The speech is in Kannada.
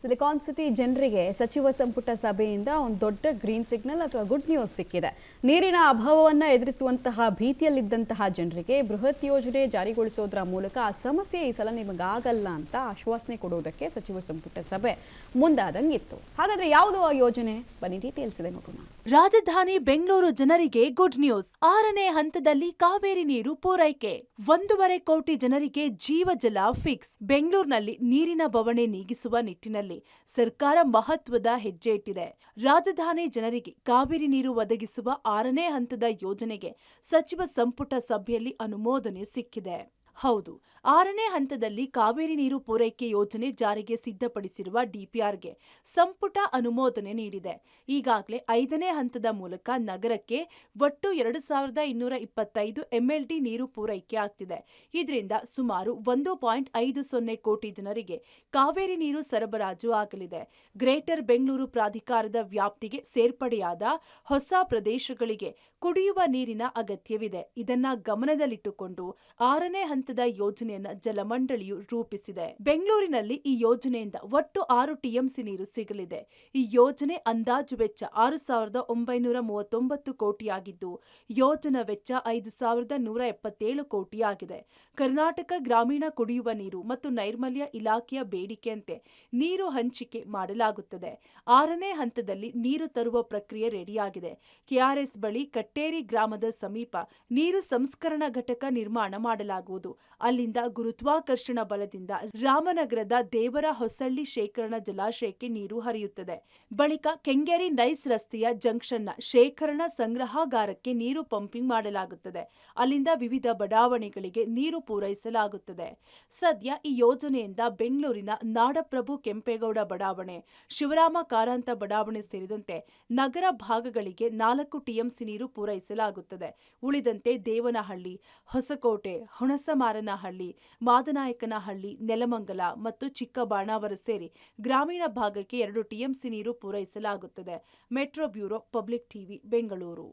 ಸಿಲಿಕಾನ್ ಸಿಟಿ ಜನರಿಗೆ ಸಚಿವ ಸಂಪುಟ ಸಭೆಯಿಂದ ಒಂದು ದೊಡ್ಡ ಗ್ರೀನ್ ಸಿಗ್ನಲ್ ಅಥವಾ ಗುಡ್ ನ್ಯೂಸ್ ಸಿಕ್ಕಿದೆ. ನೀರಿನ ಅಭಾವವನ್ನು ಎದುರಿಸುವಂತಹ ಭೀತಿಯಲ್ಲಿದ್ದಂತಹ ಜನರಿಗೆ ಬೃಹತ್ ಯೋಜನೆ ಜಾರಿಗೊಳಿಸೋದ್ರ ಮೂಲಕ ಆ ಸಮಸ್ಯೆ ಈ ಸಲ ನಿಮಗಾಗಲ್ಲ ಅಂತ ಆಶ್ವಾಸನೆ ಕೊಡುವುದಕ್ಕೆ ಸಚಿವ ಸಂಪುಟ ಸಭೆ ಮುಂದಾದಂಗಿತ್ತು. ಹಾಗಾದ್ರೆ ಯಾವುದು ಆ ಯೋಜನೆ? ಬನ್ನಿ ಡೀಟೇಲ್ಸ್ ಇದೆ ನೋಡೋಣ. ರಾಜಧಾನಿ ಬೆಂಗಳೂರು ಜನರಿಗೆ ಗುಡ್ ನ್ಯೂಸ್. 6ನೇ ಹಂತದಲ್ಲಿ ಕಾವೇರಿ ನೀರು ಪೂರೈಕೆ. 1.5 ಕೋಟಿ ಜನರಿಗೆ ಜೀವಜಲ ಫಿಕ್ಸ್. ಬೆಂಗಳೂರಿನಲ್ಲಿ ನೀರಿನ ಬವಣೆ ನೀಗಿಸುವ ನಿಟ್ಟಿನಲ್ಲಿ ಸರ್ಕಾರ ಮಹತ್ವದ ಹೆಜ್ಜೆ ಇಟ್ಟಿದೆ. ರಾಜಧಾನಿ ಜನರಿಗೆ ಕಾವೇರಿ ನೀರು ಒದಗಿಸುವ 6ನೇ ಹಂತದ ಯೋಜನೆಗೆ ಸಚಿವ ಸಂಪುಟ ಸಭೆಯಲ್ಲಿ ಅನುಮೋದನೆ ಸಿಕ್ಕಿದೆ. ಹೌದು, 6ನೇ ಹಂತದಲ್ಲಿ ಕಾವೇರಿ ನೀರು ಪೂರೈಕೆ ಯೋಜನೆ ಜಾರಿಗೆ ಸಿದ್ಧಪಡಿಸಿರುವ ಡಿಪಿಆರ್ಗೆ ಸಂಪುಟ ಅನುಮೋದನೆ ನೀಡಿದೆ. ಈಗಾಗಲೇ 5ನೇ ಹಂತದ ಮೂಲಕ ನಗರಕ್ಕೆ ಒಟ್ಟು 2225 ಎಂಎಲ್ಡಿ ನೀರು ಪೂರೈಕೆ ಆಗ್ತಿದೆ. ಇದರಿಂದ ಸುಮಾರು 1.50 ಕೋಟಿ ಜನರಿಗೆ ಕಾವೇರಿ ನೀರು ಸರಬರಾಜು ಆಗಲಿದೆ. ಗ್ರೇಟರ್ ಬೆಂಗಳೂರು ಪ್ರಾಧಿಕಾರದ ವ್ಯಾಪ್ತಿಗೆ ಸೇರ್ಪಡೆಯಾದ ಹೊಸ ಪ್ರದೇಶಗಳಿಗೆ ಕುಡಿಯುವ ನೀರಿನ ಅಗತ್ಯವಿದೆ. ಇದನ್ನ ಗಮನದಲ್ಲಿಟ್ಟುಕೊಂಡು 6ನೇ ಹಂತದ ಯೋಜನೆಯನ್ನ ಜಲಮಂಡಳಿಯು ರೂಪಿಸಿದೆ. ಬೆಂಗಳೂರಿನಲ್ಲಿ ಈ ಯೋಜನೆಯಿಂದ ಒಟ್ಟು 6 ಟಿಎಂಸಿ ನೀರು ಸಿಗಲಿದೆ. ಈ ಯೋಜನೆ ಅಂದಾಜು ವೆಚ್ಚ 6,939 ಕೋಟಿಯಾಗಿದ್ದು, ಯೋಜನಾ ವೆಚ್ಚ 5,177 ಕೋಟಿಯಾಗಿದೆ. ಕರ್ನಾಟಕ ಗ್ರಾಮೀಣ ಕುಡಿಯುವ ನೀರು ಮತ್ತು ನೈರ್ಮಲ್ಯ ಇಲಾಖೆಯ ಬೇಡಿಕೆಯಂತೆ ನೀರು ಹಂಚಿಕೆ ಮಾಡಲಾಗುತ್ತದೆ. 6ನೇ ಹಂತದಲ್ಲಿ ನೀರು ತರುವ ಪ್ರಕ್ರಿಯೆ ರೆಡಿಯಾಗಿದೆ. ಕೆಆರ್ಎಸ್ ಬಳಿ ಕಟ್ಟೇರಿ ಗ್ರಾಮದ ಸಮೀಪ ನೀರು ಸಂಸ್ಕರಣಾ ಘಟಕ ನಿರ್ಮಾಣ ಮಾಡಲಾಗುವುದು. ಅಲ್ಲಿಂದ ಗುರುತ್ವಾಕರ್ಷಣ ಬಲದಿಂದ ರಾಮನಗರದ ದೇವರ ಹೊಸಳ್ಳಿ ಶೇಖರಣಾ ಜಲಾಶಯಕ್ಕೆ ನೀರು ಹರಿಯುತ್ತದೆ. ಬಳಿಕ ಕೆಂಗೇರಿ ನೈಸ್ ರಸ್ತೆಯ ಜಂಕ್ಷನ್ನ ಶೇಖರಣಾ ಸಂಗ್ರಹಾಗಾರಕ್ಕೆ ನೀರು ಪಂಪಿಂಗ್ ಮಾಡಲಾಗುತ್ತದೆ. ಅಲ್ಲಿಂದ ವಿವಿಧ ಬಡಾವಣೆಗಳಿಗೆ ನೀರು ಪೂರೈಸಲಾಗುತ್ತದೆ. ಸದ್ಯ ಈ ಯೋಜನೆಯಿಂದ ಬೆಂಗಳೂರಿನ ನಾಡಪ್ರಭು ಕೆಂಪೇಗೌಡ ಬಡಾವಣೆ, ಶಿವರಾಮ ಕಾರಂತ ಬಡಾವಣೆ ಸೇರಿದಂತೆ ನಗರ ಭಾಗಗಳಿಗೆ 4 ಟಿಎಂಸಿ ನೀರು ಪೂರೈಸಲಾಗುತ್ತದೆ. ಉಳಿದಂತೆ ದೇವನಹಳ್ಳಿ, ಹೊಸಕೋಟೆ, ಹುಣಸಮಾರನಹಳ್ಳಿ, ಮಾದನಾಯಕನಹಳ್ಳಿ, ನೆಲಮಂಗಲ ಮತ್ತು ಚಿಕ್ಕಬಾಣಾವರ ಸೇರಿ ಗ್ರಾಮೀಣ ಭಾಗಕ್ಕೆ 2 ಟಿಎಂಸಿ ನೀರು ಪೂರೈಸಲಾಗುತ್ತದೆ. Metro bureau, public TV, Bengaluru.